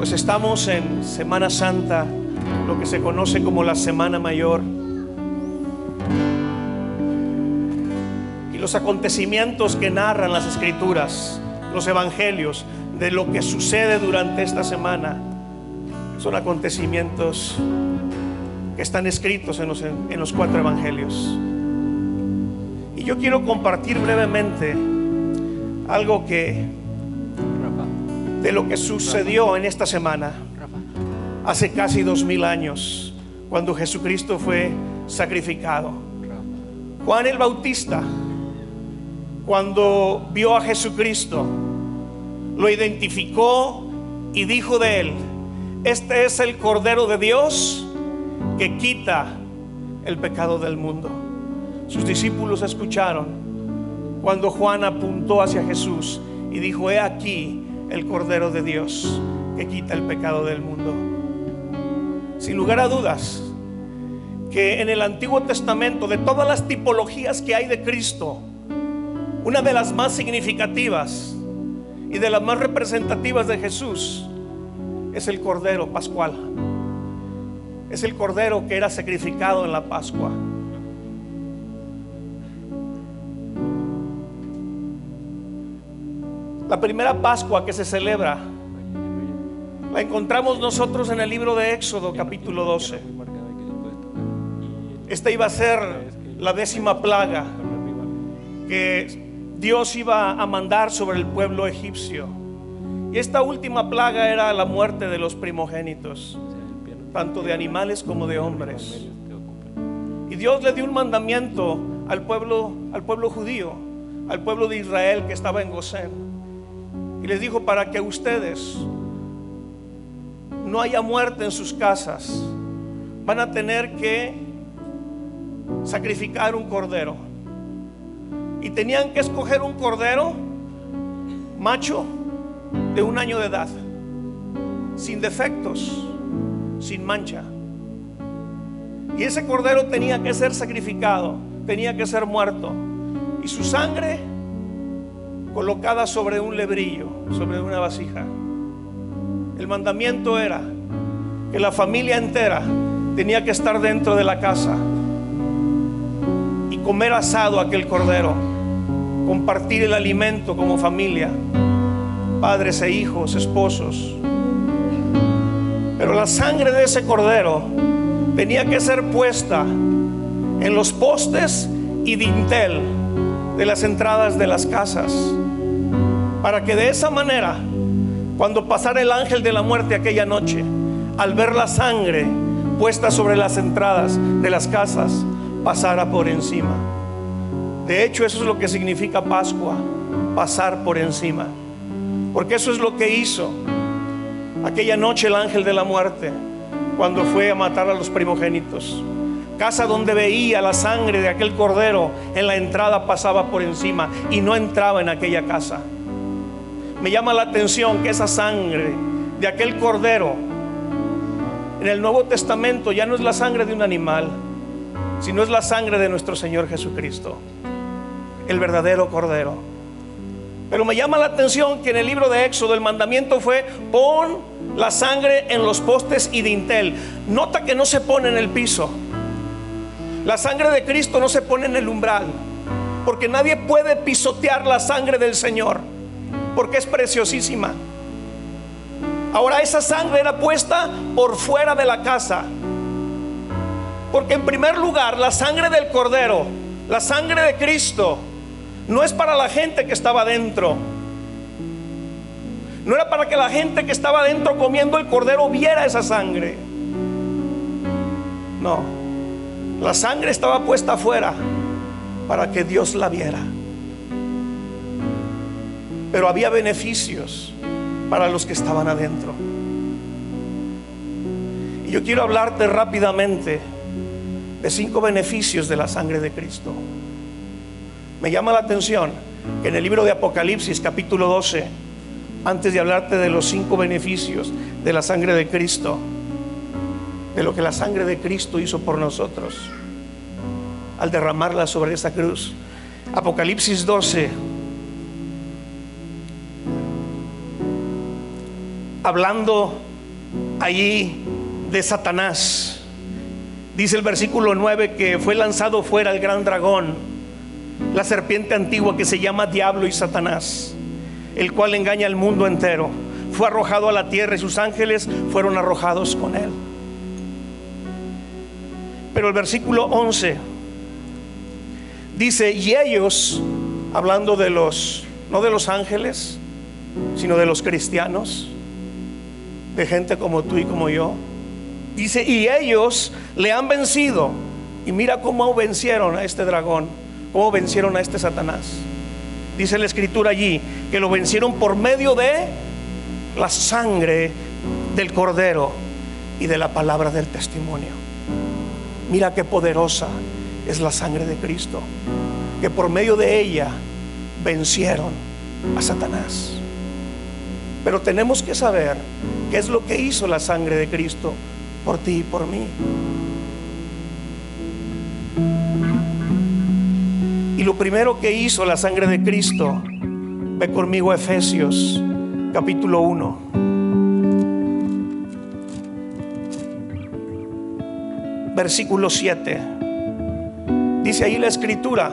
Pues estamos en Semana Santa, lo que se conoce como la Semana Mayor. Y los acontecimientos que narran las Escrituras, los Evangelios, de lo que sucede durante esta semana, son acontecimientos que están escritos en los 4 Evangelios. Y yo quiero compartir brevemente algo de lo que sucedió en esta semana, hace casi 2000 años, cuando Jesucristo fue sacrificado. Juan el Bautista, cuando vio a Jesucristo, lo identificó y dijo de él: este es el Cordero de Dios que quita el pecado del mundo. Sus discípulos escucharon cuando Juan apuntó hacia Jesús y dijo: he aquí el Cordero de Dios que quita el pecado del mundo. Sin lugar a dudas que en el Antiguo Testamento, de todas las tipologías que hay de Cristo, una de las más significativas y de las más representativas de Jesús es el Cordero Pascual. Es el Cordero que era sacrificado en la Pascua. La primera Pascua que se celebra la encontramos nosotros en el libro de Éxodo, capítulo 12. Esta iba a ser la 10ª plaga que Dios iba a mandar sobre el pueblo egipcio. Y esta última plaga era la muerte de los primogénitos, tanto de animales como de hombres. Y Dios le dio un mandamiento al pueblo judío, al pueblo de Israel que estaba en Gosén. Y les dijo: para que ustedes no haya muerte en sus casas, van a tener que sacrificar un cordero. Y tenían que escoger un cordero macho de 1 año de edad, sin defectos, sin mancha. Y ese cordero tenía que ser sacrificado, tenía que ser muerto, y su sangre colocada sobre un lebrillo, sobre una vasija. El mandamiento era que la familia entera tenía que estar dentro de la casa y comer asado aquel cordero, compartir el alimento como familia, padres e hijos, esposos. Pero la sangre de ese cordero tenía que ser puesta en los postes y dintel de las entradas de las casas, para que de esa manera, cuando pasara el ángel de la muerte aquella noche, al ver la sangre puesta sobre las entradas de las casas, pasara por encima. De hecho, eso es lo que significa Pascua, pasar por encima, porque eso es lo que hizo aquella noche el ángel de la muerte cuando fue a matar a los primogénitos. Casa donde veía la sangre de aquel cordero, en la entrada pasaba por encima y no entraba en aquella casa. Me llama la atención que esa sangre de aquel cordero en el Nuevo Testamento ya no es la sangre de un animal, sino es la sangre de nuestro Señor Jesucristo, el verdadero cordero. Pero me llama la atención que en el libro de Éxodo el mandamiento fue: pon la sangre en los postes y dintel. Nota que no se pone en el piso. La sangre de Cristo no se pone en el umbral, porque nadie puede pisotear la sangre del Señor, porque es preciosísima. Ahora esa sangre era puesta por fuera de la casa, porque en primer lugar la sangre del Cordero, la sangre de Cristo, no es para la gente que estaba dentro. No era para que la gente que estaba dentro comiendo el cordero viera esa sangre. No, la sangre estaba puesta afuera para que Dios la viera. Pero había beneficios para los que estaban adentro. Y yo quiero hablarte rápidamente de 5 beneficios de la sangre de Cristo. Me llama la atención que en el libro de Apocalipsis, capítulo 12, antes de hablarte de los 5 beneficios de la sangre de Cristo, de lo que la sangre de Cristo hizo por nosotros al derramarla sobre esa cruz, Apocalipsis 12, hablando allí de Satanás. Dice el versículo 9 que fue lanzado fuera el gran dragón, la serpiente antigua que se llama Diablo y Satanás, el cual engaña al mundo entero. Fue arrojado a la tierra y sus ángeles fueron arrojados con él. Pero el versículo 11 dice: y ellos, hablando de los, no de los ángeles, sino de los cristianos, de gente como tú y como yo, dice: y ellos le han vencido. Y mira cómo vencieron a este dragón, cómo vencieron a este Satanás. Dice la escritura allí que lo vencieron por medio de la sangre del Cordero y de la palabra del testimonio. Mira qué poderosa es la sangre de Cristo, que por medio de ella vencieron a Satanás. Pero tenemos que saber qué es lo que hizo la sangre de Cristo por ti y por mí. Y lo primero que hizo la sangre de Cristo, ve conmigo a Efesios capítulo 1. Versículo 7. Dice ahí la escritura: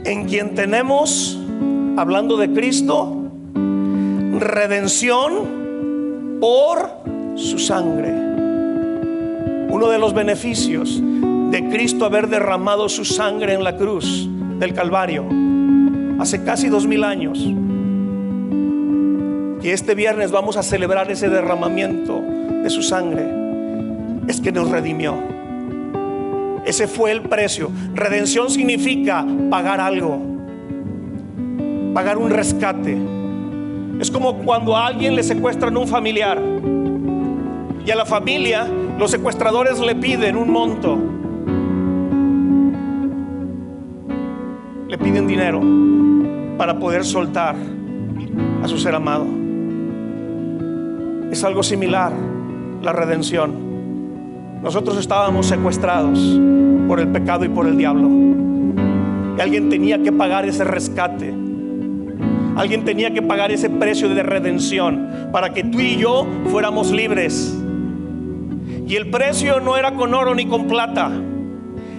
en quien tenemos, hablando de Cristo, redención por su sangre. Uno de los beneficios de Cristo haber derramado su sangre en la cruz del Calvario hace casi 2000 años, y este viernes vamos a celebrar ese derramamiento de su sangre, es que nos redimió. Ese fue el precio. Redención significa pagar algo, pagar un rescate. Es como cuando a alguien le secuestran un familiar y a la familia los secuestradores le piden un monto, le piden dinero para poder soltar a su ser amado. Es algo similar la redención. Nosotros estábamos secuestrados por el pecado y por el diablo, y alguien tenía que pagar ese rescate. Alguien tenía que pagar ese precio de redención para que tú y yo fuéramos libres. Y el precio no era con oro ni con plata.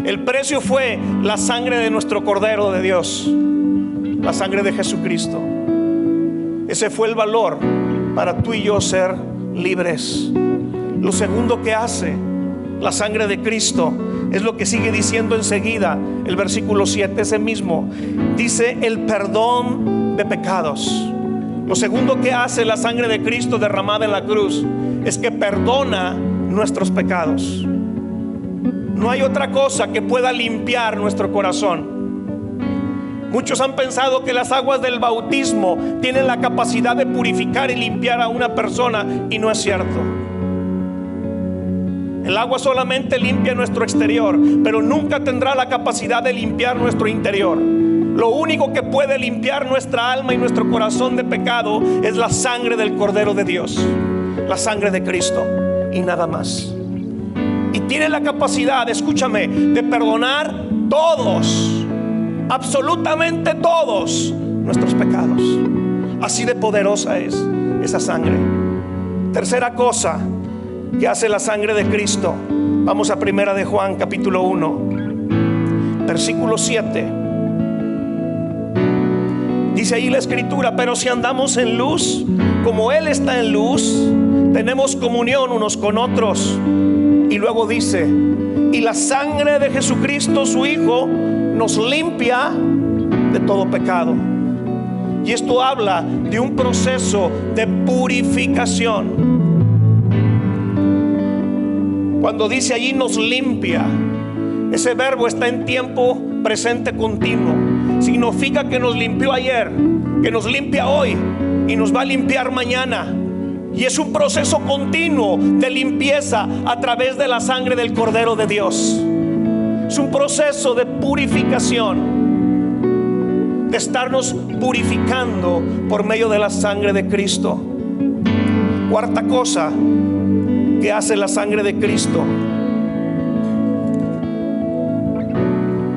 El precio fue la sangre de nuestro Cordero de Dios, la sangre de Jesucristo. Ese fue el valor para tú y yo ser libres. Lo segundo que hace la sangre de Cristo es lo que sigue diciendo enseguida el versículo 7, ese mismo. Dice: el perdón de pecados. Lo segundo que hace la sangre de Cristo derramada en la cruz es que perdona nuestros pecados. No hay otra cosa que pueda limpiar nuestro corazón. Muchos han pensado que las aguas del bautismo tienen la capacidad de purificar y limpiar a una persona, y no es cierto. El agua solamente limpia nuestro exterior, pero nunca tendrá la capacidad de limpiar nuestro interior. Lo único que puede limpiar nuestra alma y nuestro corazón de pecado es la sangre del Cordero de Dios, la sangre de Cristo, y nada más. Y tiene la capacidad, escúchame, de perdonar todos, absolutamente todos nuestros pecados. Así de poderosa es esa sangre. Tercera cosa que hace la sangre de Cristo, vamos a primera de Juan capítulo 1 versículo 7. Dice ahí la escritura: pero si andamos en luz, como Él está en luz, tenemos comunión unos con otros. Y luego dice: y la sangre de Jesucristo su Hijo nos limpia de todo pecado. Y esto habla de un proceso de purificación. Cuando dice allí nos limpia, ese verbo está en tiempo presente continuo. Significa que nos limpió ayer, que nos limpia hoy y nos va a limpiar mañana. Y es un proceso continuo de limpieza a través de la sangre del Cordero de Dios. Es un proceso de purificación, de estarnos purificando por medio de la sangre de Cristo. Cuarta cosa que hace la sangre de Cristo.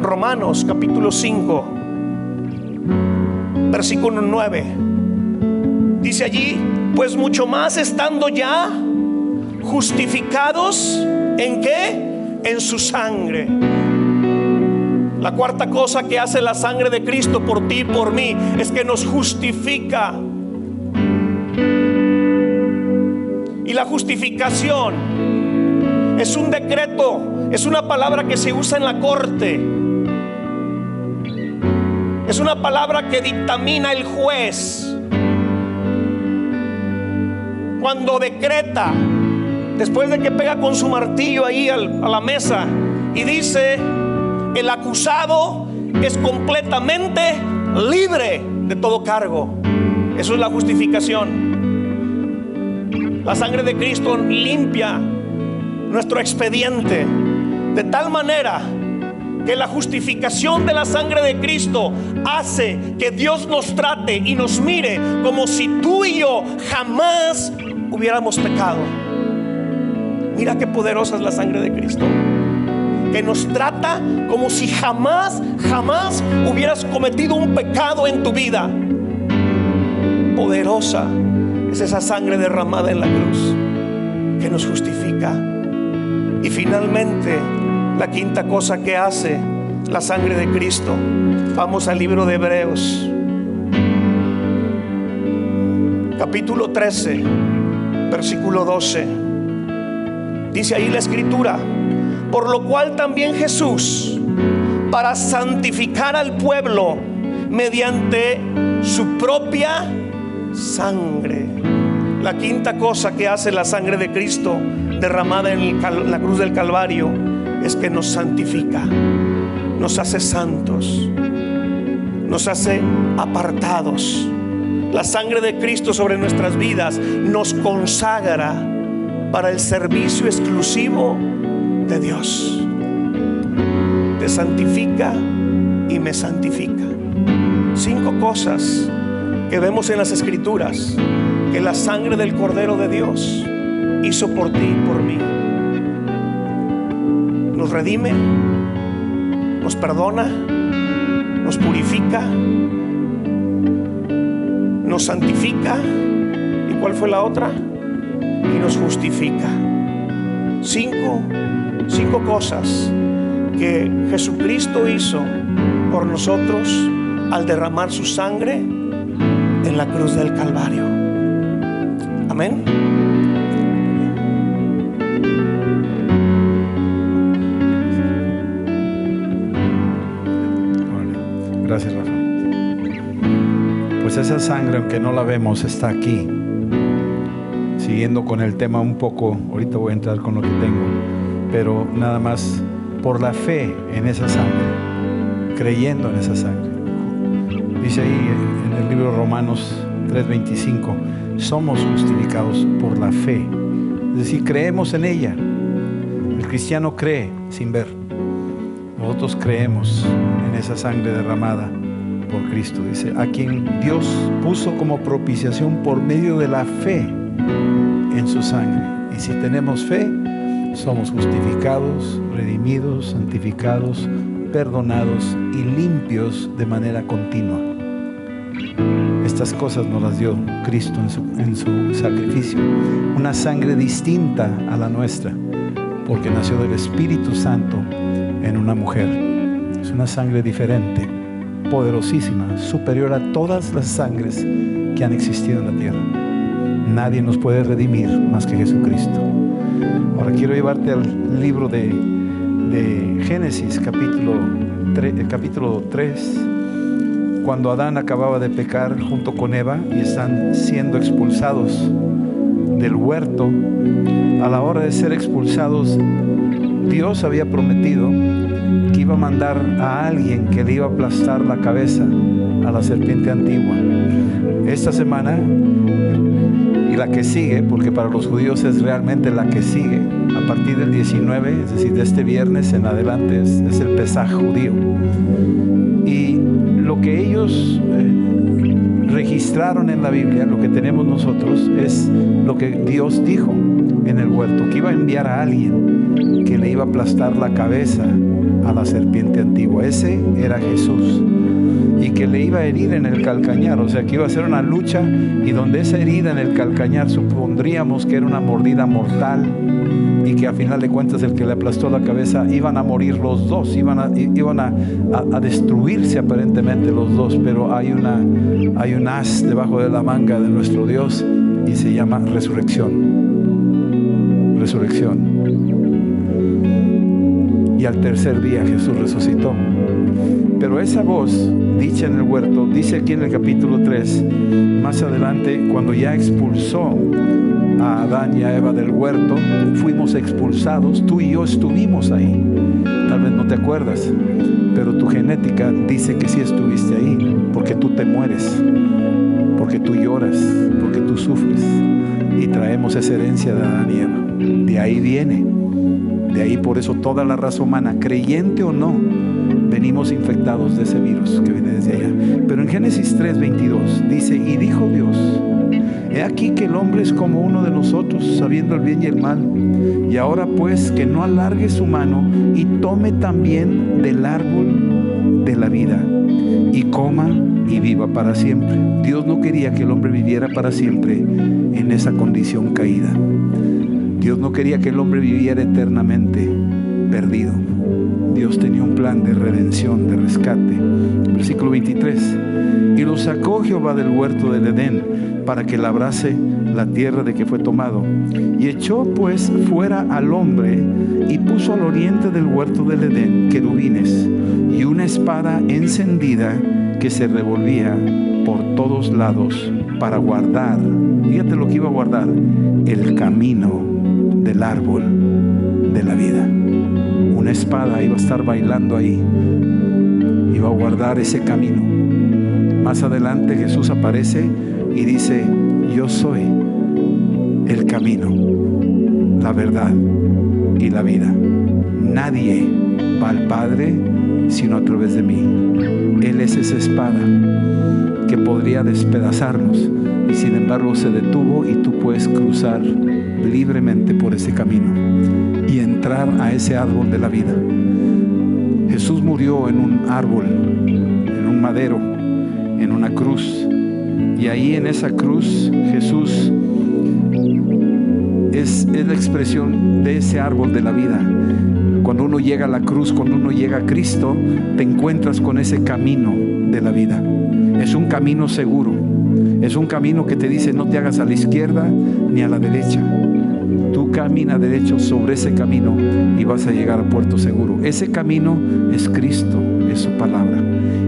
Romanos capítulo 5 versículo 9. Dice allí Pues mucho más estando ya justificados, ¿en qué? En su sangre. La cuarta cosa que hace la sangre de Cristo por ti y por mí es que nos justifica. Y la justificación es un decreto, es una palabra que se usa en la corte. Es una palabra que dictamina el juez cuando decreta, después de que pega con su martillo ahí a la mesa y dice: el acusado es completamente libre de todo cargo. Eso es la justificación. La sangre de Cristo limpia nuestro expediente de tal manera que la justificación de la sangre de Cristo hace que Dios nos trate y nos mire como si tú y yo jamás hubiéramos pecado. Mira qué poderosa es la sangre de Cristo, que nos trata como si jamás hubieras cometido un pecado en tu vida. Poderosa es esa sangre derramada en la cruz que nos justifica. Y finalmente, la quinta cosa que hace la sangre de Cristo, vamos al libro de Hebreos, capítulo 13, versículo 12. Dice ahí la escritura: por lo cual también Jesús, para santificar al pueblo mediante su propia sangre. La quinta cosa que hace la sangre de Cristo derramada en la cruz del Calvario es que nos santifica, nos hace santos, nos hace apartados. La sangre de Cristo sobre nuestras vidas nos consagra para el servicio exclusivo de Dios. Te santifica y me santifica. 5 cosas que vemos en las Escrituras que la sangre del Cordero de Dios hizo por ti y por mí. Nos redime, nos perdona, nos purifica, nos santifica. ¿Y cuál fue la otra? Y nos justifica. 5 cosas que Jesucristo hizo por nosotros al derramar su sangre en la cruz del Calvario. Amén. Gracias, Rafa. Pues esa sangre, aunque no la vemos, está aquí. Siguiendo con el tema un poco, ahorita voy a entrar con lo que tengo, pero nada más por la fe en esa sangre, creyendo en esa sangre. Dice ahí en el libro Romanos 3:25, somos justificados por la fe, es decir, creemos en ella. El cristiano cree sin ver. Nosotros creemos en esa sangre derramada por Cristo. Dice, a quien Dios puso como propiciación por medio de la fe en su sangre. Y si tenemos fe, somos justificados, redimidos, santificados, perdonados y limpios de manera continua. Estas cosas nos las dio Cristo en su sacrificio. Una sangre distinta a la nuestra, porque nació del Espíritu Santo en una mujer. Es una sangre diferente, poderosísima, superior a todas las sangres que han existido en la tierra. Nadie nos puede redimir más que Jesucristo. Ahora quiero llevarte al libro de Génesis, capítulo 3, cuando Adán acababa de pecar junto con Eva y están siendo expulsados del huerto. A la hora de ser expulsados, Dios había prometido que iba a mandar a alguien que le iba a aplastar la cabeza a la serpiente antigua. Esta semana y la que sigue, porque para los judíos es realmente la que sigue, a partir del 19, es decir, de este viernes en adelante, es el Pesaj judío. Y lo que ellos registraron en la Biblia, lo que tenemos nosotros, es lo que Dios dijo en el huerto, que iba a enviar a alguien que le iba a aplastar la cabeza a la serpiente antigua. Ese era Jesús. y que le iba a herir en el calcañar, o sea que iba a ser una lucha, y donde esa herida en el calcañar supondríamos que era una mordida mortal, y que a final de cuentas el que le aplastó la cabeza iban a morir los dos, iban a destruirse aparentemente los dos, pero hay un as debajo de la manga de nuestro Dios y se llama resurrección. Y al tercer día Jesús resucitó. Pero esa voz dicha en el huerto, dice aquí en el capítulo 3, más adelante, cuando ya expulsó a Adán y a Eva del huerto, fuimos expulsados, tú y yo estuvimos ahí. Tal vez no te acuerdas, pero tu genética dice que sí estuviste ahí, porque tú te mueres, porque tú lloras, porque tú sufres, y traemos esa herencia de Adán y Eva. De ahí viene, de ahí por eso toda la raza humana, creyente o no, venimos infectados de ese virus que viene desde allá. Pero en Génesis 3:22 dice: y dijo Dios, he aquí que el hombre es como uno de nosotros, sabiendo el bien y el mal. Y ahora pues que no alargue su mano y tome también del árbol de la vida y coma y viva para siempre. Dios no quería que el hombre viviera para siempre en esa condición caída. Dios no quería que el hombre viviera eternamente perdido. Dios tenía un plan de redención, de rescate. Versículo 23: y lo sacó Jehová del huerto del Edén para que labrase la tierra de que fue tomado. Y echó pues fuera al hombre y puso al oriente del huerto del Edén querubines y una espada encendida que se revolvía por todos lados para guardar, fíjate lo que iba a guardar, el camino del árbol de la vida. Una espada iba a estar bailando ahí, iba a guardar ese camino. Más adelante Jesús aparece y dice: yo soy el camino, la verdad y la vida. Nadie va al Padre sino a través de mí. Él es esa espada que podría despedazarnos, y sin embargo se detuvo, y tú puedes cruzar libremente por ese camino y entrar a ese árbol de la vida. Jesús murió en un árbol, en un madero, en una cruz, y ahí en esa cruz Jesús es la expresión de ese árbol de la vida. Cuando uno llega a la cruz, cuando uno llega a Cristo, te encuentras con ese camino de la vida. Es un camino seguro, es un camino que te dice: no te hagas a la izquierda ni a la derecha. Tú camina derecho sobre ese camino y vas a llegar a puerto seguro. Ese camino es Cristo, es su palabra,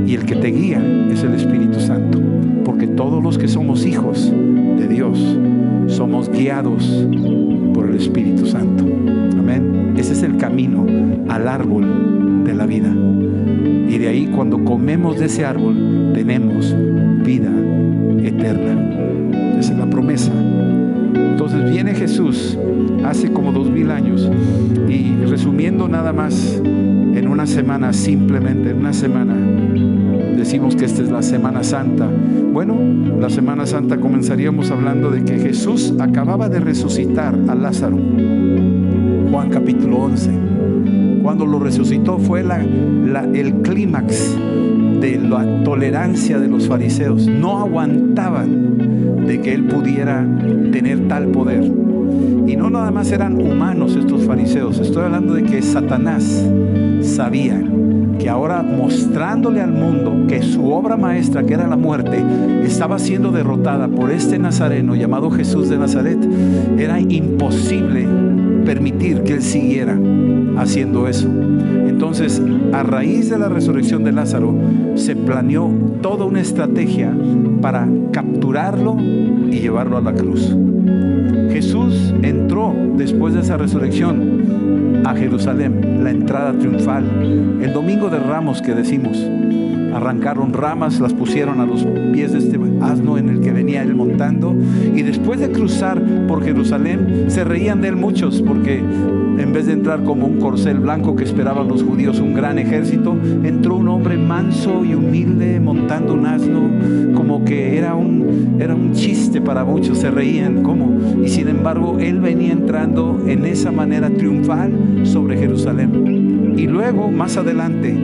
y el que te guía es el Espíritu Santo, porque todos los que somos hijos de Dios somos guiados por el Espíritu Santo. Amén. Ese es el camino al árbol de la vida, y de ahí, cuando comemos de ese árbol, tenemos vida eterna. Esa es la promesa. Entonces viene Jesús hace como 2000 años, y resumiendo nada más en una semana, simplemente en una semana, decimos que esta es la Semana Santa. Bueno, la Semana Santa comenzaríamos hablando de que Jesús acababa de resucitar a Lázaro. Juan capítulo 11. Cuando lo resucitó fue el clímax de la tolerancia de los fariseos. No aguantaban de que él pudiera tener tal poder. Y no nada más eran humanos estos fariseos, estoy hablando de que Satanás sabía que ahora, mostrándole al mundo que su obra maestra, que era la muerte, estaba siendo derrotada por este nazareno llamado Jesús de Nazaret, era imposible permitir que él siguiera haciendo eso. Entonces, a raíz de la resurrección de Lázaro, se planeó toda una estrategia para capturarlo y llevarlo a la cruz. Jesús entró después de esa resurrección a Jerusalén, la entrada triunfal. El domingo de Ramos que decimos, arrancaron ramas, las pusieron a los pies de este asno en el que venía él montando, y después de cruzar por Jerusalén se reían de él muchos, porque en vez de entrar como un corcel blanco que esperaban los judíos, un gran ejército, entró un hombre manso y humilde montando un asno, como que era un chiste para muchos, se reían, ¿cómo? Y sin embargo él venía entrando en esa manera triunfal sobre Jerusalén. Y luego, más adelante,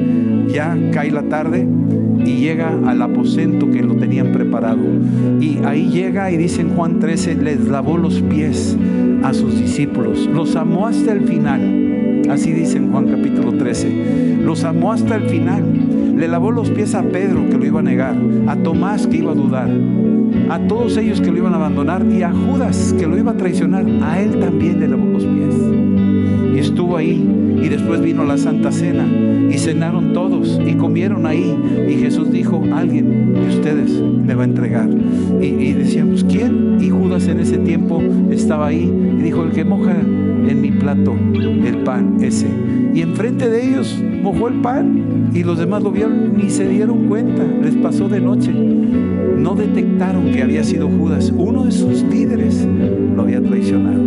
ya cae la tarde y llega al aposento que lo tenían preparado. Y ahí llega y dice en Juan 13, les lavó los pies a sus discípulos, los amó hasta el final. Así dice en Juan capítulo 13, los amó hasta el final. Le lavó los pies a Pedro, que lo iba a negar, a Tomás, que iba a dudar, a todos ellos que lo iban a abandonar, y a Judas, que lo iba a traicionar. A él también le lavó los pies. Y estuvo ahí. Y después vino la Santa Cena y cenaron todos y comieron ahí. Y Jesús dijo, alguien de ustedes me va a entregar. Y decíamos, ¿quién? Y Judas en ese tiempo estaba ahí y dijo, el que moja en mi plato el pan, ese. Y enfrente de ellos mojó el pan y los demás lo vieron, ni se dieron cuenta, les pasó de noche. No detectaron que había sido Judas, uno de sus líderes lo había traicionado.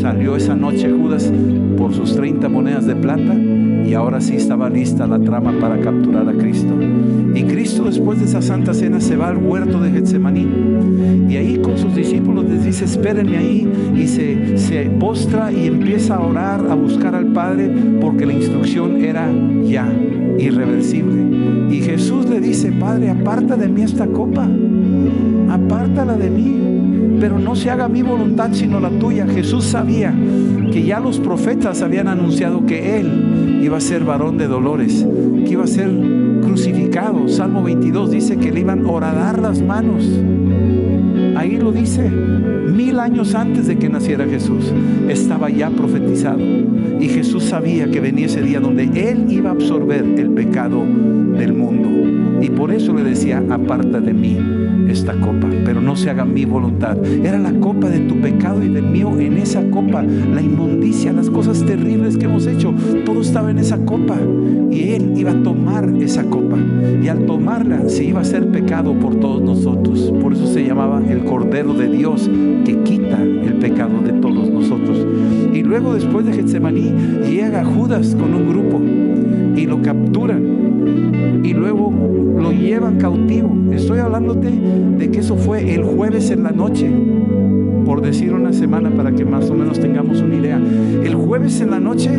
Salió esa noche Judas por sus 30 monedas de plata y ahora sí estaba lista la trama para capturar a Cristo. Y Cristo, después de esa Santa Cena, se va al huerto de Getsemaní y ahí con sus discípulos les dice, espérenme ahí, y se postra y empieza a orar, a buscar al Padre, porque la instrucción era ya, irreversible. Y Jesús le dice, Padre, aparta de mí esta copa, apártala de mí, pero no se haga mi voluntad sino la tuya. Jesús sabía que ya los profetas habían anunciado que Él iba a ser varón de dolores, que iba a ser crucificado. Salmo 22 dice que le iban a horadar las manos. Ahí lo dice, 1000 años antes de que naciera Jesús, estaba ya profetizado. Y Jesús sabía que venía ese día donde Él iba a absorber el pecado del mundo. Y por eso le decía, aparta de mí esta copa, pero no se haga mi voluntad. Era la copa de tu pecado y del mío. En esa copa, la inmundicia, las cosas terribles que hemos hecho, todo estaba en esa copa. Y Él iba a tomar esa copa, y al tomarla se iba a hacer pecado por todos nosotros. Por eso se llamaba el Cordero de Dios, que quita el pecado de todos nosotros. Y luego, después de Getsemaní, llega Judas con un grupo y lo capturan y luego lo llevan cautivo. Estoy hablándote de que eso fue el jueves en la noche, por decir una semana para que más o menos tengamos una idea. El jueves en la noche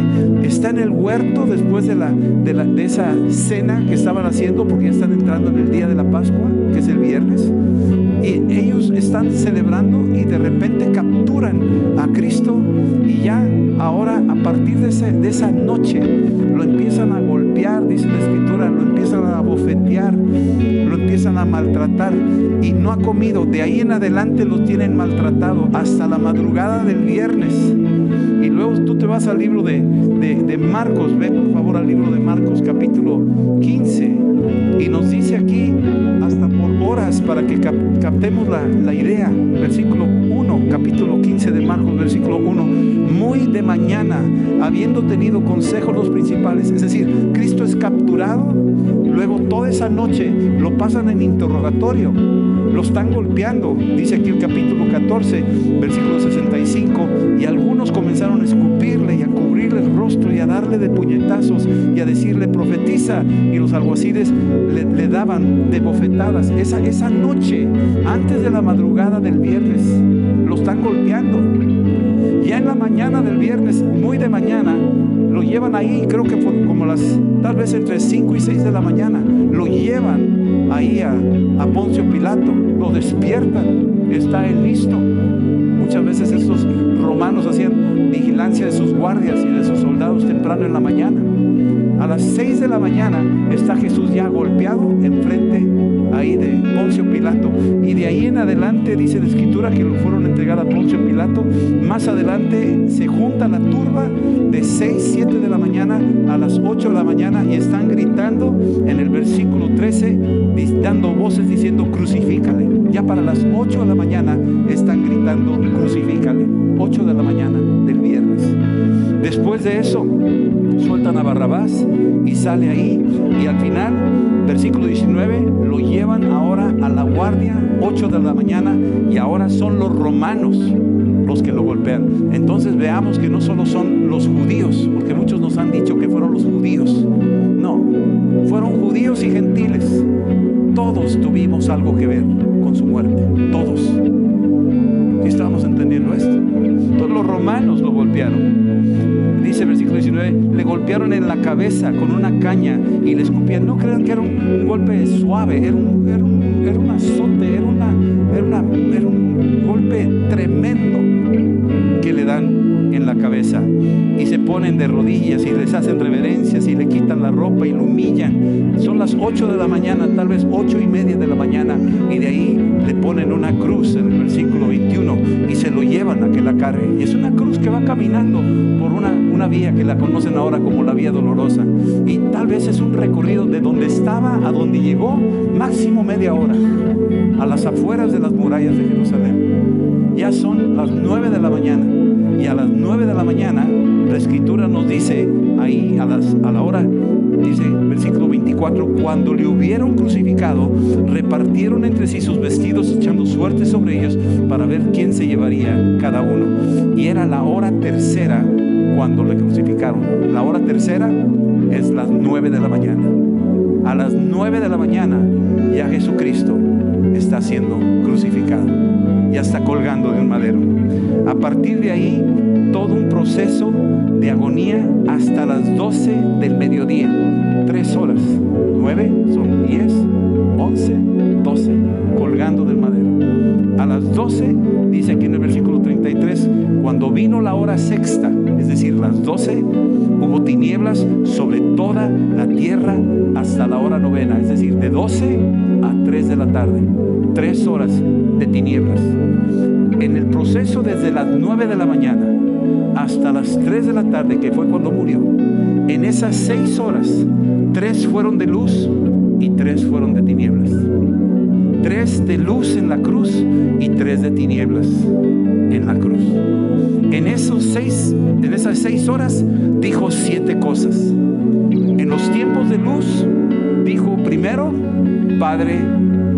está en el huerto después de esa cena que estaban haciendo, porque ya están entrando en el día de la Pascua, que es el viernes, y ellos están celebrando y de repente capturan a Cristo. Y ya ahora, a partir de esa noche, lo empiezan a golpear, dice la Escritura, lo empiezan a bofetear, lo empiezan a maltratar, y no ha comido. De ahí en adelante lo tienen maltratado hasta la madrugada del viernes. Y luego tú te vas al libro de Marcos. Ve por favor al libro de Marcos capítulo 15, y nos dice aquí hasta por horas para que captemos la idea. Versículo 1, capítulo 15 de Marcos, versículo 1. Muy de mañana, habiendo tenido consejo los principales, es decir, Cristo es capturado, luego toda esa noche lo pasan en interrogatorio, lo están golpeando. Dice aquí el capítulo 14, versículo 65, y algunos comenzaron a escupirle y a cubrirle el rostro y a darle de puñetazos y a decirle, profetiza, y los alguaciles le daban de bofetadas. Esa noche, antes de la madrugada del viernes, lo están golpeando. Ya en la mañana del viernes, muy de mañana, lo llevan ahí, creo que por como tal vez entre 5 y 6 de la mañana, lo llevan ahí a Poncio Pilato, lo despiertan, está él listo. Muchas veces estos romanos hacían vigilancia de sus guardias y de sus soldados temprano en la mañana. A las 6 de la mañana está Jesús ya golpeado enfrente ahí de Poncio Pilato, y de ahí en adelante dice la Escritura que lo fueron a entregar a Poncio Pilato. Más adelante se junta la turba de 6, 7 de la mañana a las 8 de la mañana y están gritando en el versículo 13, dando voces diciendo, crucifícale. Ya para las 8 de la mañana están gritando, crucifícale. 8 de la mañana del viernes. Después de eso sueltan a Barrabás y sale ahí, y al final, versículo 19, lo llevan ahora a la guardia, 8 de la mañana, y ahora son los romanos los que lo golpean. Entonces veamos que no solo son los judíos, porque muchos nos han dicho que fueron los judíos. No, fueron judíos y gentiles. Todos tuvimos algo que ver con su muerte, todos. ¿Sí estábamos entendiendo esto? Todos los romanos lo golpearon. Dice el versículo 19, golpearon en la cabeza con una caña y le escupían. No crean que era un golpe suave, era un azote, era un golpe tremendo que le dan en la cabeza. Y se ponen de rodillas y les hacen reverencias y le quitan la ropa y lo humillan. Son las 8 de la mañana, tal vez 8:30 de la mañana, y de ahí le ponen una cruz en el versículo 21 y se lo llevan a que la cargue. Y es una cruz que va caminando por una vía que la conocen ahora como la Vía Dolorosa, y tal vez es un recorrido de donde estaba a donde llegó, máximo media hora, a las afueras de las murallas de Jerusalén. Ya son las 9 de la mañana, y a las 9 de la mañana la Escritura nos dice ahí a la hora, dice versículo 24, cuando le hubieron crucificado, repartieron entre sí sus vestidos, echando suerte sobre ellos para ver quién se llevaría cada uno. Y era la hora tercera cuando le crucificaron. La hora tercera es las 9 de la mañana. A las 9 de la mañana ya Jesucristo está siendo crucificado, ya está colgando de un madero. A partir de ahí, todo un proceso de agonía hasta las 12 del mediodía. 3 horas. 9 son 10, 11, 12, colgando del madero. A las 12, dice aquí en el versículo 33, cuando vino la hora sexta, es decir, las 12, hubo tinieblas sobre toda la tierra hasta la hora novena, es decir, de 12 a 3 de la tarde. 3 horas de tinieblas. En el proceso desde las 9 de la mañana hasta las 3 de la tarde, que fue cuando murió, en esas 6 horas, 3 fueron de luz y 3 fueron de tinieblas. 3 de luz en la cruz y 3 de tinieblas en la cruz. En esas 6 horas dijo 7 cosas. En los tiempos de luz dijo primero, Padre,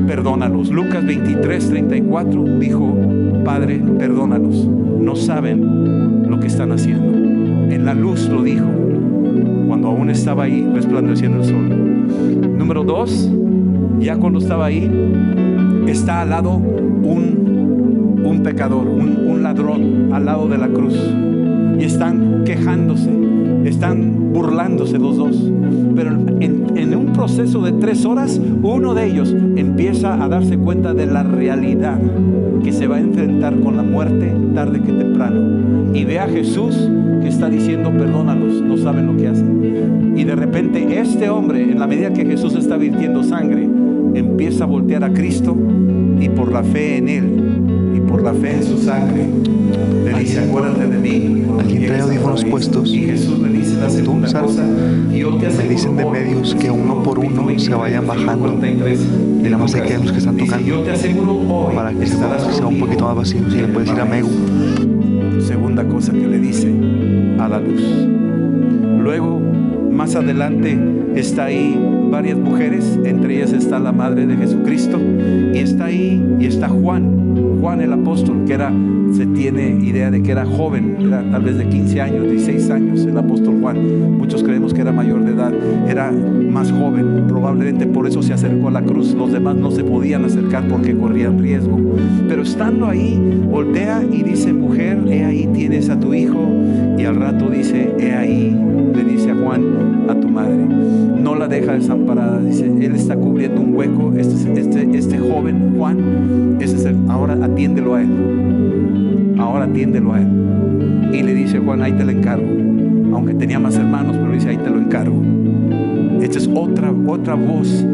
perdónalos. Lucas 23:34 dijo, Padre, perdónalos, no saben lo que están haciendo. En la luz lo dijo, cuando aún estaba ahí resplandeciendo el sol. Número 2, ya cuando estaba ahí, está al lado un pecador, un ladrón al lado de la cruz, y están quejándose, están burlándose los dos. Pero en un proceso de 3 horas, uno de ellos empieza a darse cuenta de la realidad que se va a enfrentar con la muerte tarde que temprano, y ve a Jesús que está diciendo, perdónalos, no saben lo que hacen. Y de repente este hombre, en la medida que Jesús está virtiendo sangre, empieza a voltear a Cristo, y por la fe en Él y por la fe en su sangre le dice, acuérdate de mí. Alguien trae audífonos puestos. Y Jesús le dice la segunda cosa, me dicen de medios que uno por uno se vayan bajando, y nada más se queden los que están tocando, para que sea un poquito más vacío. Si le puedes decir a Megu. Segunda cosa que le dice, a la luz. Luego, más adelante, está ahí varias mujeres, entre ellas está la madre de Jesucristo, y está ahí, y está Juan el apóstol, que se tiene idea de que era joven, era tal vez de 15 años, 16 años, el apóstol Juan. Muchos creemos que era mayor de edad, era más joven, probablemente por eso se acercó a la cruz. Los demás no se podían acercar porque corrían riesgo. Pero estando ahí, voltea y dice, mujer, he ahí tienes a tu hijo, y al rato dice, he ahí, le dice a Juan, a tu madre. No la deja desamparada, dice, él está cubriendo un hueco, este joven Juan, ahora atiéndelo a él. Ahora atiéndelo a él. Y le dice Juan, ahí te lo encargo. Aunque tenía más hermanos, pero dice, ahí te lo encargo. Esta es otra voz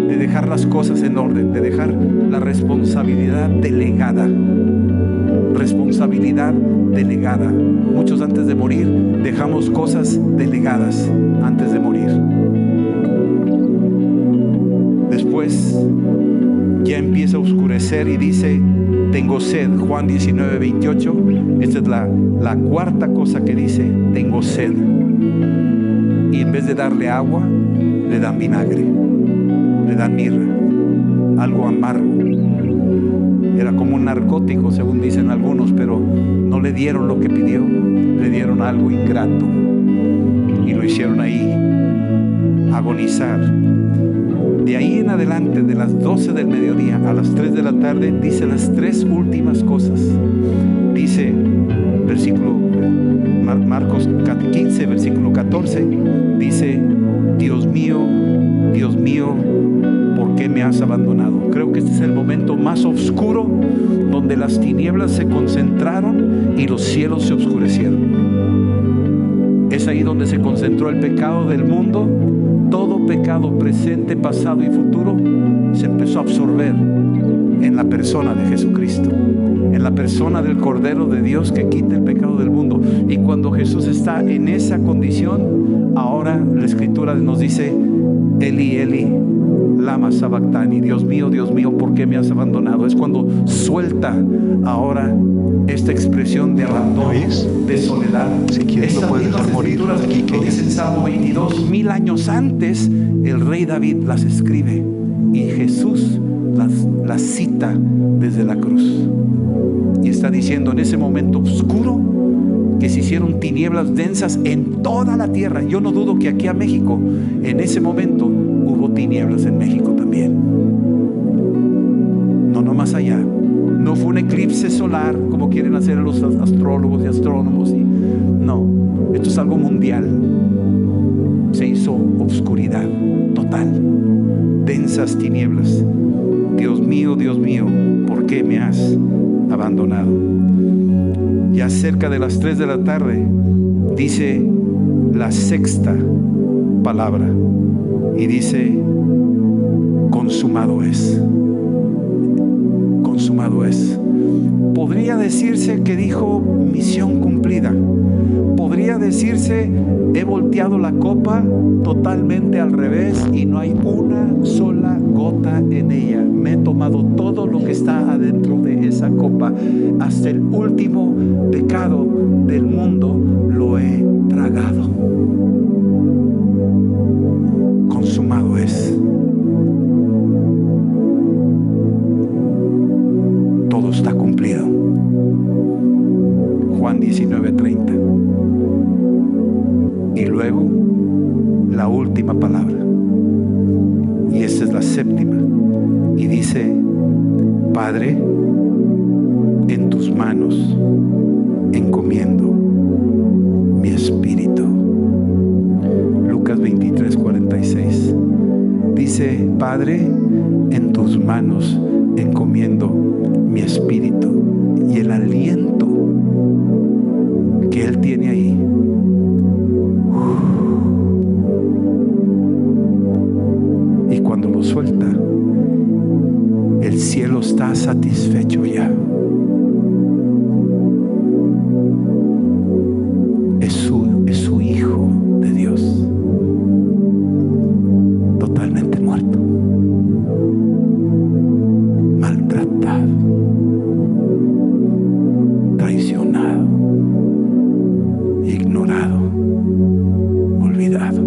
de dejar las cosas en orden, de dejar la responsabilidad delegada. Responsabilidad delegada. Muchos antes de morir dejamos cosas delegadas antes de morir. Después ya empieza a oscurecer y dice, tengo sed. Juan 19:28. Esta es la cuarta cosa que dice, tengo sed. Y en vez de darle agua, le dan vinagre, le dan mirra, algo amargo. Era como un narcótico, según dicen algunos, pero no le dieron lo que pidió, le dieron algo ingrato, y lo hicieron ahí agonizar. De ahí en adelante, de las 12 del mediodía a las 3 de la tarde, dice las 3 últimas cosas. Dice, versículo Marcos 15, versículo 14, dice: Dios mío, ¿por qué me has abandonado? Creo que este es el momento más oscuro donde las tinieblas se concentraron y los cielos se oscurecieron. Es ahí donde se concentró el pecado del mundo. Todo pecado presente, pasado y futuro se empezó a absorber en la persona de Jesucristo, en la persona del Cordero de Dios que quita el pecado del mundo. Y cuando Jesús está en esa condición, ahora la Escritura nos dice: Eli, Eli, lama sabactani, Dios mío, ¿por qué me has abandonado? Es cuando suelta ahora esta expresión de abandono, de soledad. Si quieres lo puedes dejar morir aquí, que dice en Salmo 22, 1000 años antes el rey David las escribe y Jesús las cita desde la cruz. Y está diciendo: en ese momento oscuro que se hicieron tinieblas densas en toda la tierra. Yo no dudo que aquí a México, en ese momento, hubo tinieblas en México también. No más allá. No fue un eclipse solar como quieren hacer los astrólogos y astrónomos. No, esto es algo mundial. Se hizo oscuridad total, densas tinieblas. Dios mío, ¿por qué me has abandonado? Ya cerca de las 3 de la tarde dice la sexta palabra y dice: consumado es. Consumado es. Podría decirse que dijo: misión cumplida. Podría decirse: he volteado la copa totalmente al revés y no hay una sola gota en ella. Me he tomado todo lo que está adentro de esa copa, hasta el último pecado del mundo lo he tragado. Consumado es. Todo está cumplido. Juan 19:30. Y luego la última palabra, y esta es la séptima, y dice: Padre, en tus manos encomiendo mi espíritu. Lucas 23:46 dice: Padre, en tus manos encomiendo mi espíritu. Y el aliento que Él tiene ahí, y cuando lo suelta, el cielo está satisfecho ya. Es su hijo de Dios, totalmente muerto, maltratado, traicionado, ignorado, olvidado.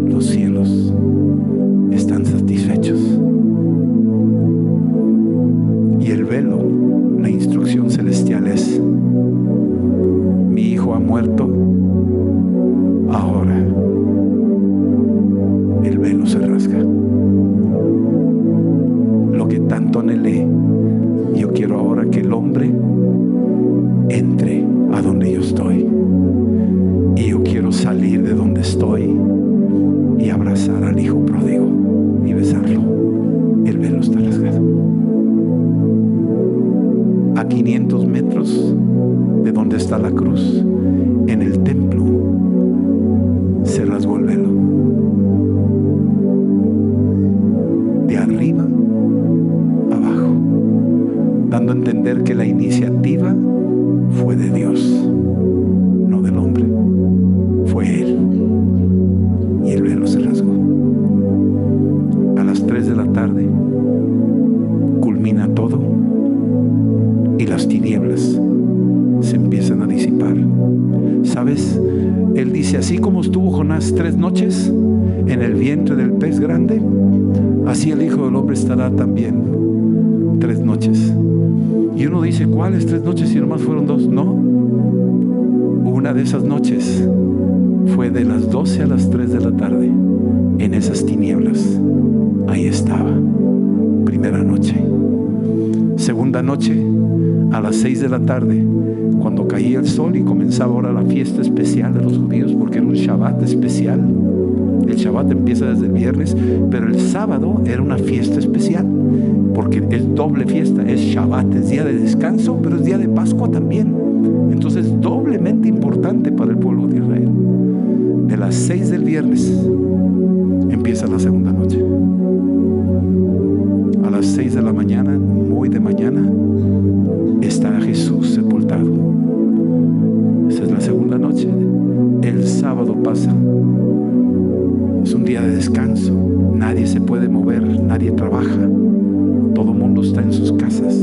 Los cielos están satisfechos. Y el velo, la instrucción celestial es: mi hijo ha muerto, ahora el velo se rasga. Lo que tanto anhelé, yo quiero ahora que el hombre entre a donde yo estoy. Y yo quiero salir de donde estoy y abrazar al hijo pródigo y besarlo. El velo está rasgado. A 500 metros de donde está la cruz, en el templo, se rasgó el velo. De arriba abajo, dando a entender que la iniciativa fue de Dios, no del hombre. Fue Él. Y el velo se rasgó. A las 3 de la tarde culmina todo y las tinieblas se empiezan a disipar. ¿Sabes? Él dice: así como estuvo Jonás 3 noches en el vientre del pez grande, así el Hijo del Hombre estará también 3 noches. Y uno dice: ¿cuáles 3 noches si nomás fueron 2? No. Una de esas noches fue de las 12 a las 3 de la tarde, en esas tinieblas. Ahí estaba. Primera noche. Segunda noche, a las 6 de la tarde, cuando caía el sol y comenzaba ahora la fiesta especial de los judíos, porque era un Shabbat especial. El Shabbat empieza desde el viernes, pero el sábado era una fiesta especial, porque es doble fiesta. Es Shabbat, es día de descanso, pero es día de Pascua también. Entonces, doblemente importante para el pueblo de Israel. De las 6 del viernes empieza la segunda noche. A las 6 de la mañana, muy de mañana, está Jesús sepultado. Esa es la segunda noche. El sábado pasa. Es un día de descanso. Nadie se puede mover, nadie trabaja. Todo el mundo está en sus casas.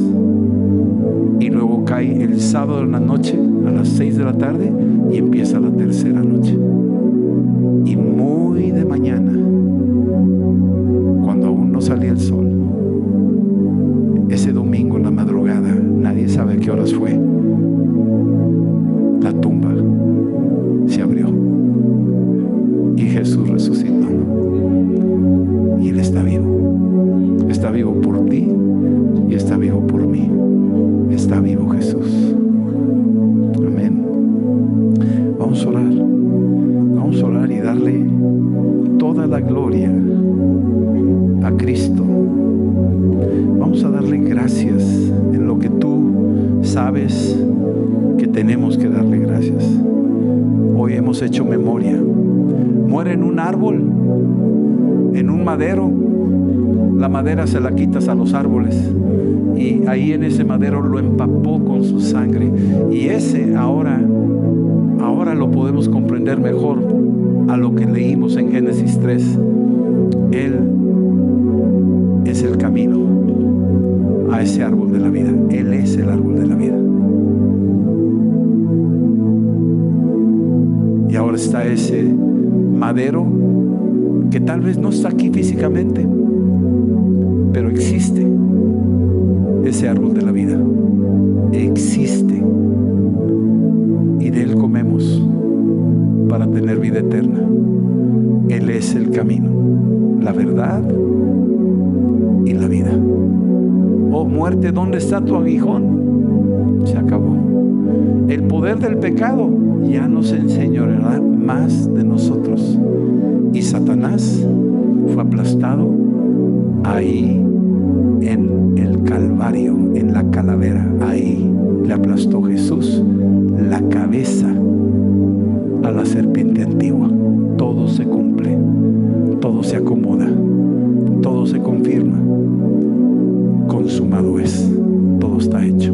Y luego cae el sábado en la noche a las 6 de la tarde y empieza la tercera noche. Y muy de mañana, cuando aún no salía el sol, ese domingo en la madrugada, nadie sabe a qué horas fue, la tumba se abrió y Jesús resucitó. Y Él está vivo. Está vivo por ti y está vivo por mí. Está vivo Jesús. Amén. Vamos a orar. Vamos a orar y darle toda la gloria a Cristo. Vamos a darle gracias en lo que tú sabes que tenemos que darle gracias. Hoy hemos hecho memoria. Muere en un árbol, en un madero. La madera se la quitas a los árboles y ahí en ese madero lo empapó con su sangre. Y ese ahora lo podemos comprender mejor a lo que leímos en Génesis 3. Él es el camino a ese árbol de la vida. Él es el árbol de la vida. Y ahora está ese madero que tal vez no está aquí físicamente, pero existe. Ese árbol de la vida existe y de él comemos para tener vida eterna. Él es el camino, la verdad y la vida. Oh muerte, ¿dónde está tu aguijón? Se acabó. El poder del pecado ya no se enseñoreará más de nosotros. Y Satanás fue aplastado ahí en el Calvario, en la calavera. Ahí le aplastó Jesús la cabeza a la serpiente antigua. Todo se cumple, todo se acomoda, todo se confirma. Consumado es, todo está hecho.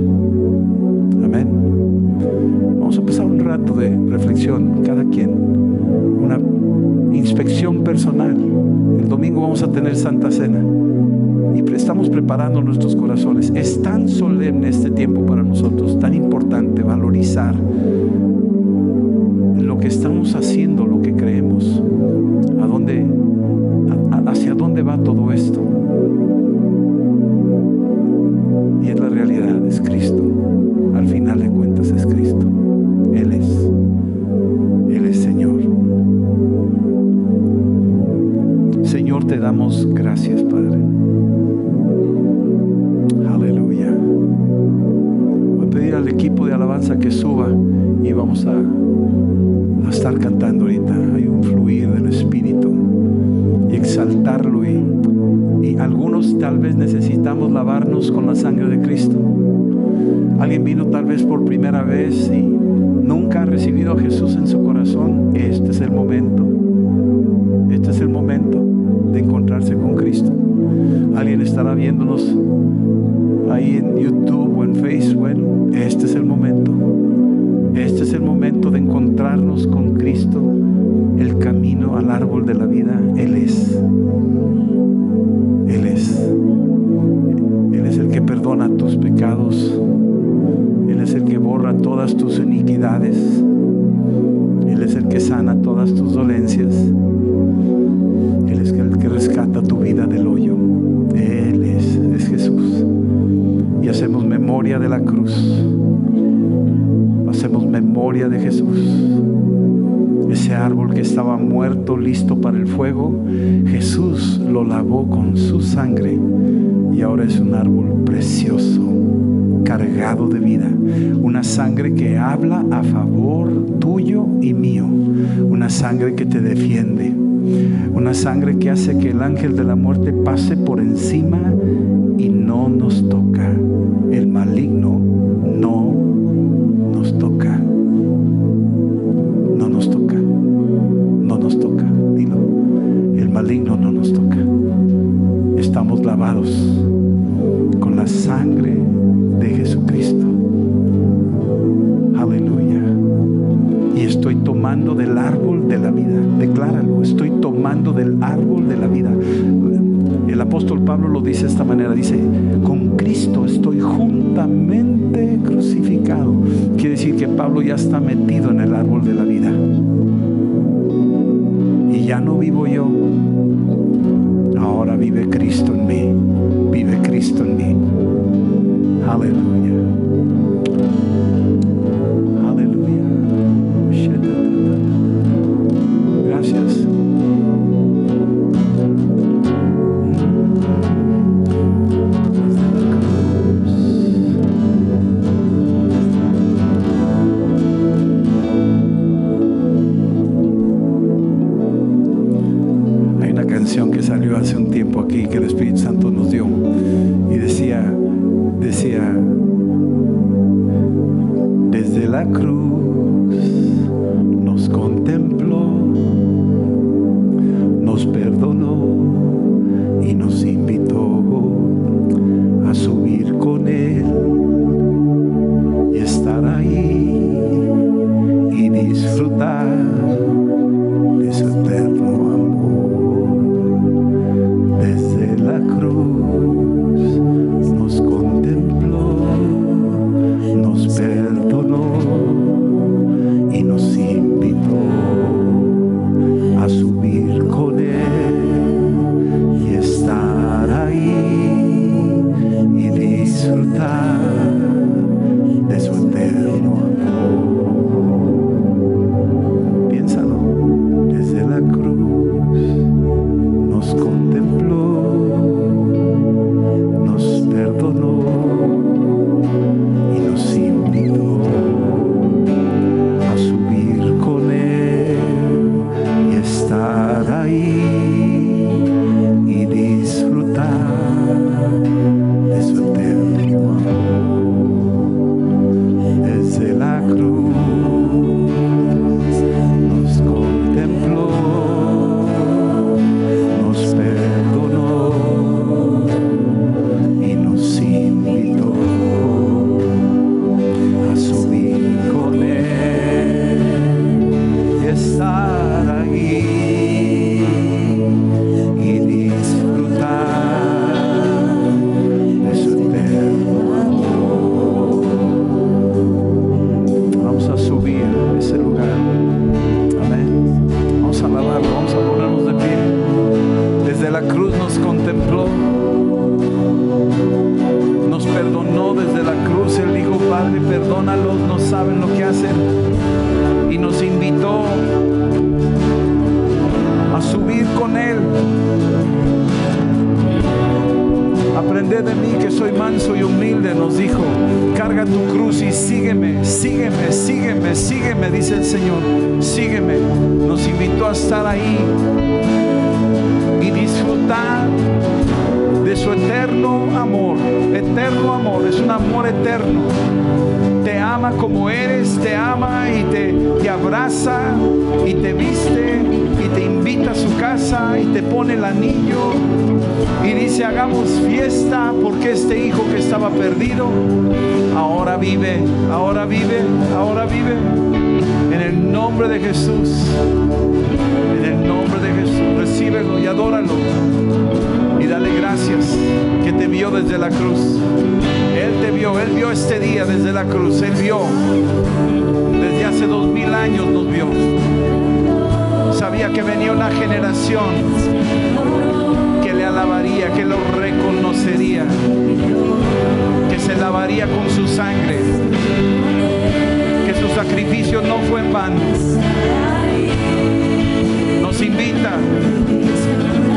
Amén. Vamos a pasar un rato de reflexión, cada quien, una inspección personal. El domingo vamos a tener Santa Cena y estamos preparando nuestros corazones. Es tan solemne este tiempo para nosotros, tan importante valorizar lo que estamos haciendo, lo que creemos, hacia dónde va todo esto. Y es la realidad, es Cristo. Al final de cuentas es Cristo. Él es Señor. Señor, te damos gracias, Padre. Aleluya. Voy a pedir al equipo de alabanza que suba y vamos a estar cantando ahorita. Hay un fluir del Espíritu y exaltarlo, y algunos tal vez necesitamos lavarnos con la sangre de Cristo. Alguien vino tal vez por primera vez y nunca ha recibido a Jesús en su corazón. Este es el momento. Este es el momento de encontrarse con Cristo. Alguien estará viéndonos ahí en YouTube o en Facebook. Bueno, este es el momento. Este es el momento de encontrarnos con Cristo, el camino al árbol de la vida. Él es el que perdona tus pecados. Él es el que borra todas tus iniquidades. Él es el que sana todas tus dolencias. Él es el que rescata tu vida del hoyo. Él es Jesús. Y hacemos memoria de la cruz. Hacemos memoria de Jesús. Ese árbol que estaba muerto, listo para el fuego, Jesús lo lavó con su sangre y ahora es un árbol precioso, cargado de vida, una una sangre que habla a favor tuyo y mío, una sangre que te defiende, una sangre que hace que el ángel de la muerte pase por encima y no nos toca. El maligno no nos toca. No nos toca. No nos toca. Dilo. El maligno no nos toca. Estamos lavados con la sangre de Jesucristo. Aleluya. Y estoy tomando del árbol de la vida. Decláralo. Estoy tomando del árbol de la vida. El apóstol Pablo lo dice de esta manera. Dice: con Cristo estoy juntamente crucificado. Quiere decir que Pablo ya está metido en el árbol de la vida. Y ya no vivo yo. Ahora vive Cristo en mí. Vive Cristo en mí. Aleluya. Aleluya. Gracias. Hay una canción que salió hace un tiempo aquí que el Espíritu Santo nos dio y decía, desde la cruz nos contempló, nos perdonó y nos invitó a subir con Él y estar ahí y disfrutar de su eterno amor. Desde la cruz nos contempló, nos perdonó y nos invitó a subir con Él y estar ahí y disfrutar de su eterno amor. Piénsalo. Desde la cruz nos contempló, nos perdonó y nos invitó a subir con Él y estar ahí y disfrutar de su eterno amor. Desde la cruz nos contempló, nos perdonó y nos invitó a subir con Él y estar ahí y disfrutar de su eterno amor. Vamos a subir a ese lugar. Amén. Vamos a alabarlo, vamos a ponernos de pie. Desde la cruz nos contempló, nos perdonó. Desde la cruz Él dijo: Padre, perdónalos, no saben lo que hacen. Y nos invitó a subir con Él. Aprended de mí que soy manso y humilde, nos dijo. Carga tu cruz y sígueme, sígueme, sígueme, sígueme, dice el Señor. Sígueme. Nos invitó a estar ahí y disfrutar de su eterno amor. Eterno amor, es un amor eterno. Te ama como eres, te ama y te abraza y te viste y te invita a su casa y te pone el anillo y dice: hagamos fiesta porque este hijo que estaba perdido ahora vive, ahora vive, ahora vive. En el nombre de Jesús, en el nombre de Jesús, recíbelo y adóralo y dale gracias que te vio desde la cruz. Él te vio, Él vio este día desde la cruz. Él vio, desde hace 2000 años nos vio. Sabía que venía una generación que le alabaría, que lo reconocería, que se lavaría con su sangre, que su sacrificio no fue en vano. Nos invita desde la cruz.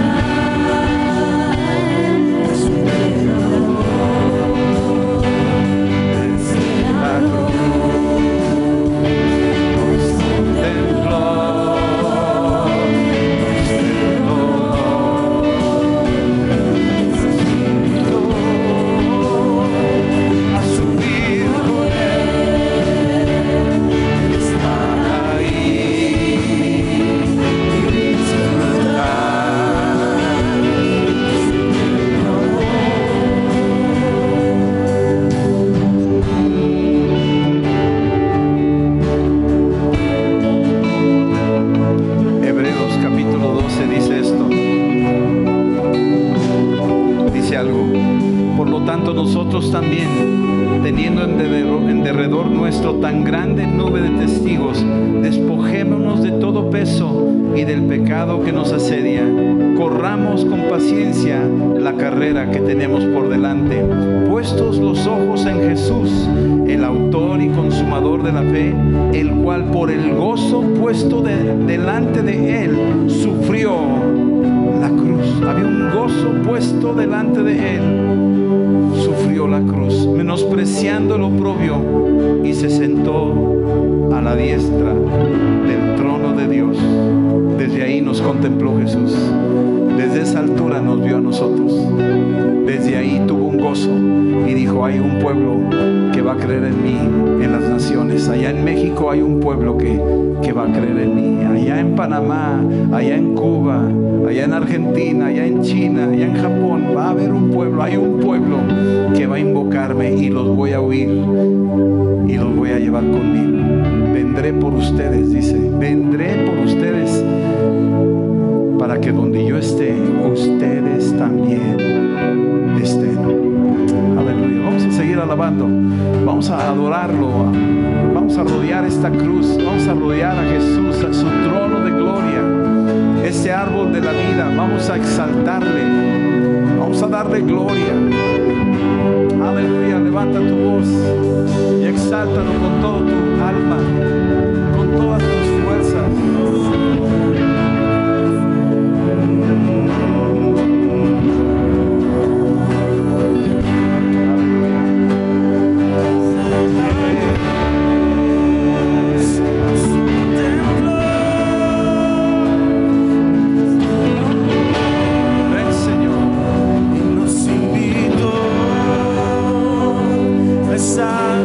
alrededor nuestro tan grande nube de testigos, despojémonos de todo peso y del pecado que nos asedia. Corramos con paciencia la carrera que tenemos por delante, puestos los ojos en Jesús, el autor y consumador de la fe, el cual por el gozo puesto delante de él sufrió la cruz. Había un gozo puesto delante de él. Sufrió la cruz, menospreciando el oprobio, y se sentó a la diestra del trono de Dios. Desde ahí nos contempló Jesús. Desde esa altura nos vio a nosotros. Desde ahí tuvo un gozo y dijo: hay un pueblo que va a creer en mí en las naciones. Allá en México hay un pueblo que va a creer en mí. Allá en Panamá, allá en Cuba, allá en Argentina, allá en China, allá en Japón, va a haber un pueblo. Hay un pueblo que va a invocarme y los voy a oír y los voy a llevar conmigo. Vendré por ustedes, dice. Vendré por ustedes, para que donde yo esté, ustedes también estén. Aleluya. Vamos a seguir alabando. Vamos a adorarlo. Vamos a rodear esta cruz. Vamos a rodear a Jesús, a su trono de gloria. Este árbol de la vida. Vamos a exaltarle. Vamos a darle gloria. Aleluya. Levanta tu voz y exáltalo con todo tu alma, con todas tus fuerzas. Esa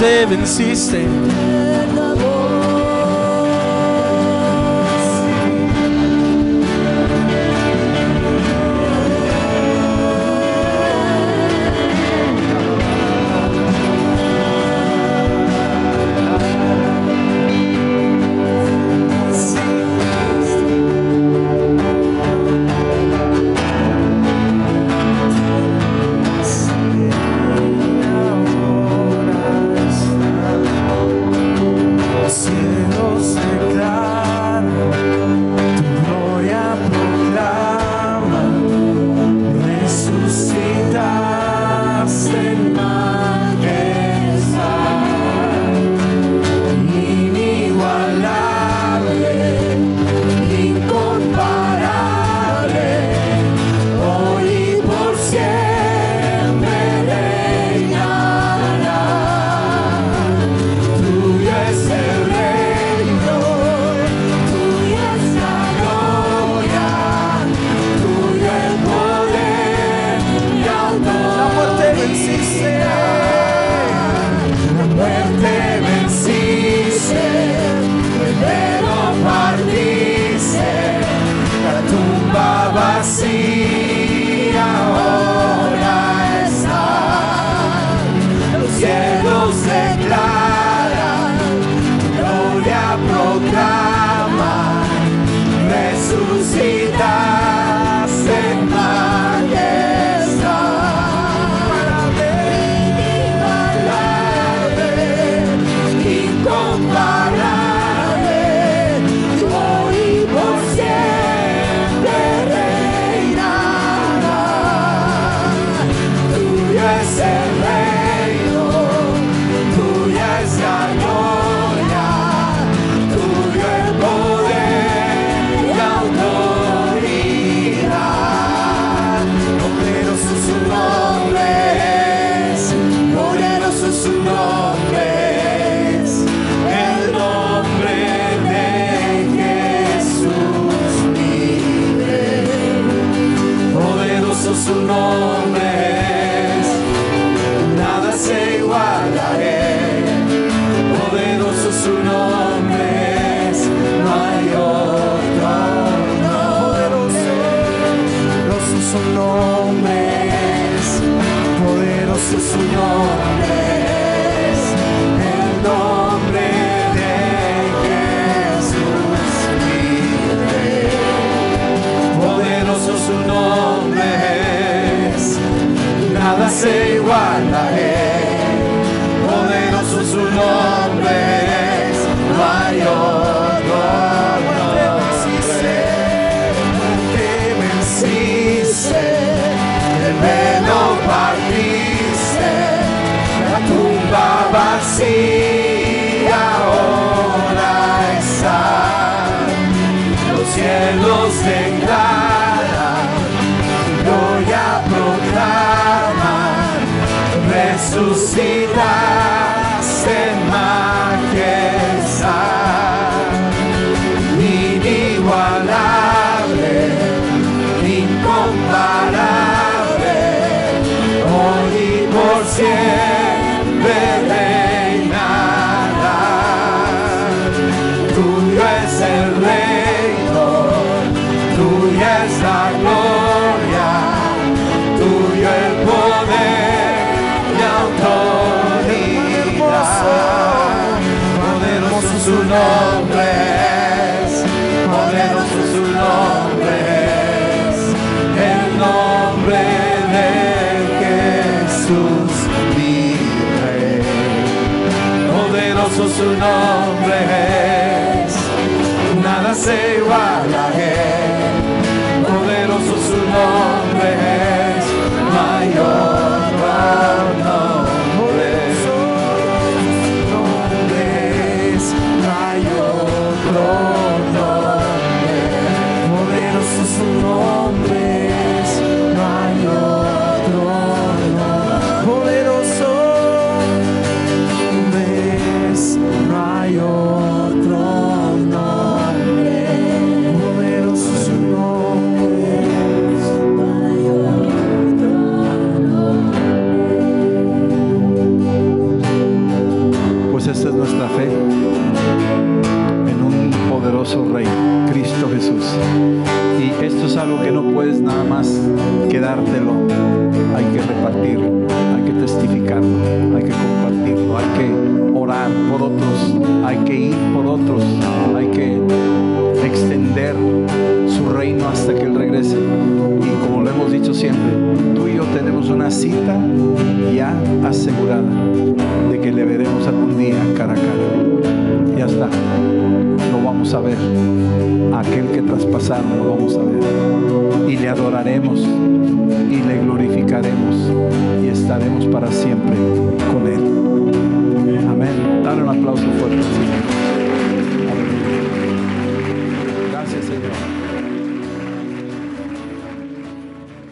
muerte venciste. Su nombre es, nada se iguala a él, poderoso su nombre es, mayor nombre es, mayor nombre, poderoso su nombre es, mayor nombre, poderoso. No hay otro nombre, poderoso su nombre, no hay otro nombre. poderoso Rey, Cristo Jesús. Y esto es algo que no puedes nada más quedártelo. Hay que repartirlo, hay que testificarlo, hay que compartirlo, hay que orar por otros, hay que ir por otros, hay que extender su reino hasta que Él regrese. Y como lo hemos dicho siempre, tú y yo tenemos una cita ya asegurada de que le veremos algún día cara a cara. Ya está, lo vamos a ver. Aquel que traspasaron lo vamos a ver. Y le adoraremos y le glorificaremos y estaremos para siempre con Él. Amén. Dale un aplauso fuerte.